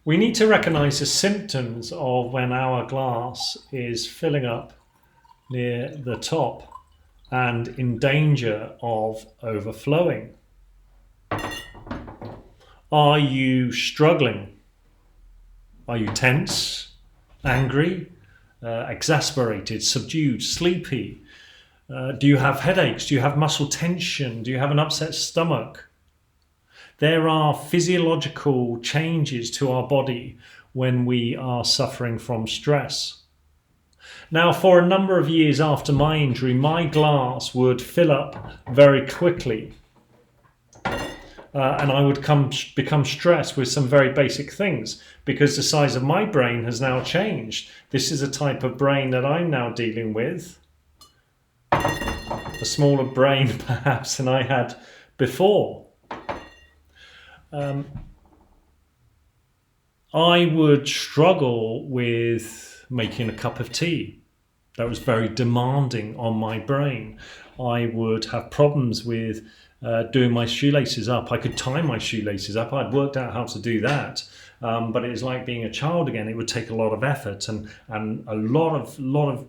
We need to recognize the symptoms of when our glass is filling up near the top and in danger of overflowing. Are you struggling? Are you tense, angry, exasperated, subdued, sleepy? Do you have headaches? Do you have muscle tension? Do you have an upset stomach? There are physiological changes to our body when we are suffering from stress. Now, for a number of years after my injury, my glass would fill up very quickly. And I would become stressed with some very basic things because the size of my brain has now changed. This is a type of brain that I'm now dealing with. A smaller brain, perhaps, than I had before. I would struggle with making a cup of tea. That was very demanding on my brain. I would have problems with doing my shoelaces up. I could tie my shoelaces up. I'd worked out how to do that. But it was like being a child again. It would take a lot of effort and a lot of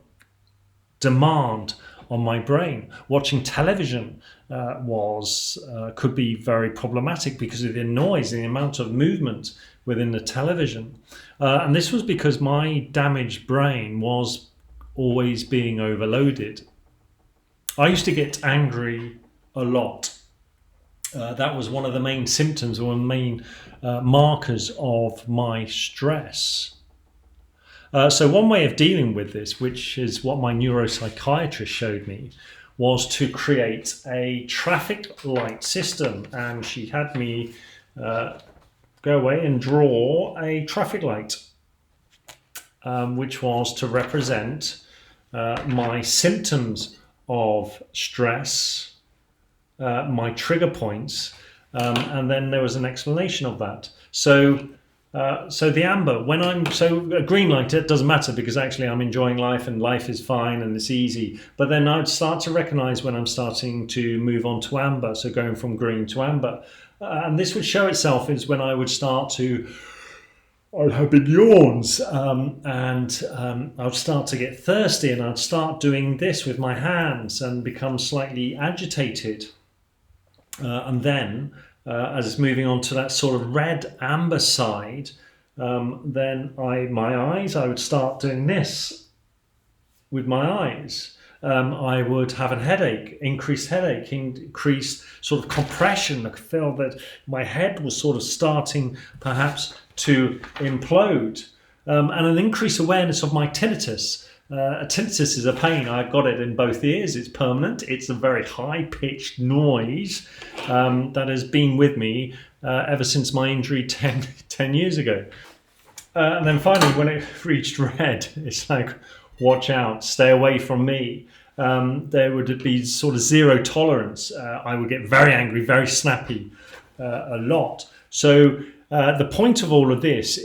demand on my brain. Watching television could be very problematic because of the noise and the amount of movement within the television. And this was because my damaged brain was always being overloaded. I used to get angry a lot. That was one of the main symptoms or main markers of my stress. So one way of dealing with this, which is what my neuropsychiatrist showed me, was to create a traffic light system. And she had me go away and draw a traffic light, which was to represent my symptoms of stress, my trigger points, and then there was an explanation of that. So the amber, when a green light, it doesn't matter because actually I'm enjoying life and life is fine and it's easy. But then I'd start to recognize when I'm starting to move on to amber, so going from green to amber. And this would show itself is when I would start to, I'd have big yawns and I'd start to get thirsty and I'd start doing this with my hands and become slightly agitated. And then as it's moving on to that sort of red amber side, then I would start doing this with my eyes. I would have a headache, increased sort of compression. I could feel that my head was sort of starting perhaps to implode, and an increased awareness of my tinnitus. Tinnitus is a pain. I've got it in both ears. It's permanent. It's a very high-pitched noise that has been with me ever since my injury 10 years ago. And then finally, when it reached red, it's like, watch out, stay away from me. There would be sort of zero tolerance. I would get very angry, very snappy a lot. So the point of all of this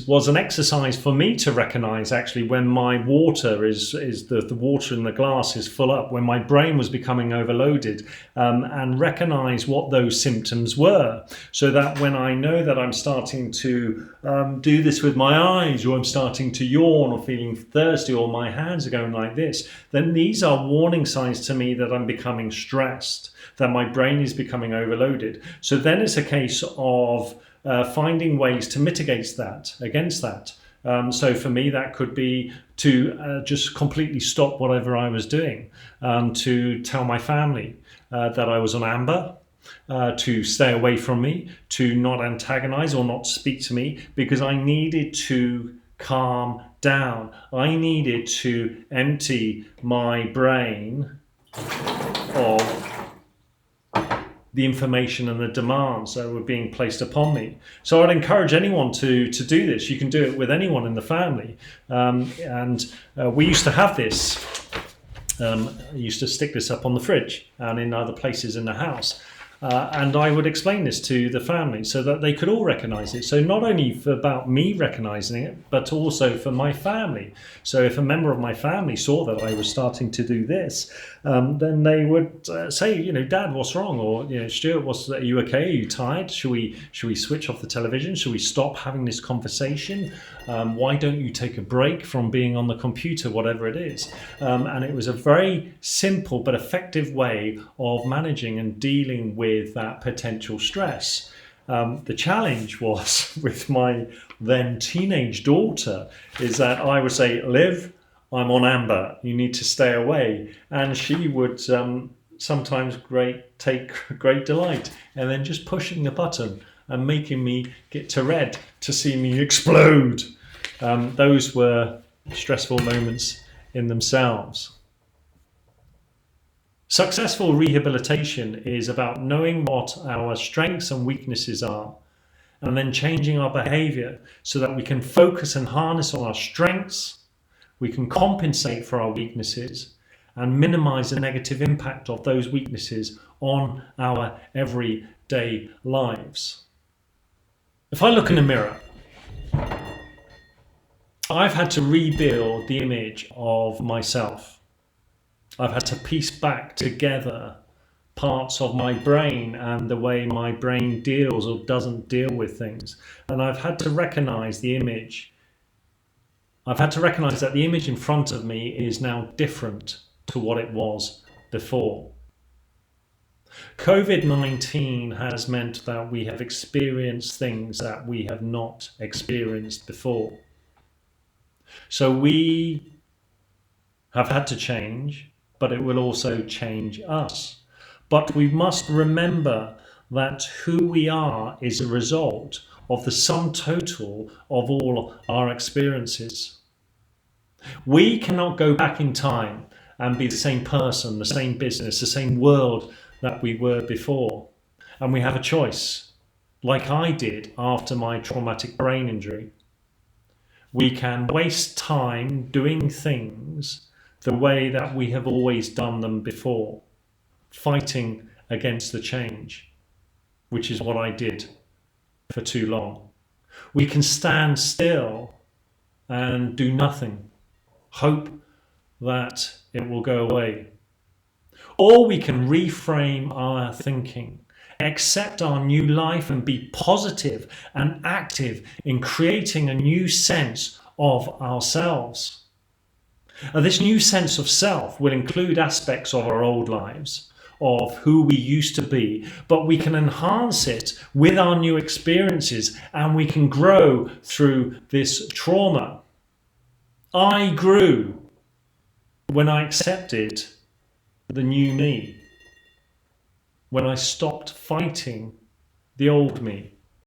was an exercise for me to recognize actually when my water is the water in the glass is full up, when my brain was becoming overloaded, and recognize what those symptoms were, so that when I know that I'm starting to do this with my eyes, or I'm starting to yawn or feeling thirsty, or my hands are going like this, then these are warning signs to me that I'm becoming stressed, that my brain is becoming overloaded. So then it's a case of finding ways to mitigate that, against that. So for me, that could be to just completely stop whatever I was doing, to tell my family that I was on amber, to stay away from me, to not antagonize or not speak to me, because I needed to calm down. I needed to empty my brain of the information and the demands that were being placed upon me. So I'd encourage anyone to do this. You can do it with anyone in the family. We used to have this. I used to stick this up on the fridge and in other places in the house. And I would explain this to the family so that they could all recognize it. So not only about me recognizing it, but also for my family. So if a member of my family saw that I was starting to do this, then they would say, Dad, what's wrong? Or, Stuart, are you okay? Are you tired? Should we switch off the television? Should we stop having this conversation? Why don't you take a break from being on the computer, whatever it is? And it was a very simple but effective way of managing and dealing with that potential stress. The challenge was with my then teenage daughter is that I would say, Liv, I'm on amber, you need to stay away. And she would sometimes take great delight and then just pushing the button and making me get to red to see me explode. Those were stressful moments in themselves. Successful rehabilitation is about knowing what our strengths and weaknesses are and then changing our behavior so that we can focus and harness on our strengths, we can compensate for our weaknesses and minimize the negative impact of those weaknesses on our everyday lives. If I look in the mirror, I've had to rebuild the image of myself. I've had to piece back together parts of my brain and the way my brain deals or doesn't deal with things. And I've had to recognize the image. I've had to recognize that the image in front of me is now different to what it was before. COVID-19 has meant that we have experienced things that we have not experienced before. So we have had to change, but it will also change us. But we must remember that who we are is a result of the sum total of all our experiences. We cannot go back in time and be the same person, the same business, the same world that we were before. And we have a choice, like I did after my traumatic brain injury. We can waste time doing things the way that we have always done them before, fighting against the change, which is what I did for too long. We can stand still and do nothing, hope that it will go away. Or we can reframe our thinking, accept our new life and be positive and active in creating a new sense of ourselves. This new sense of self will include aspects of our old lives, of who we used to be, but we can enhance it with our new experiences and we can grow through this trauma. I grew when I accepted the new me, when I stopped fighting the old me.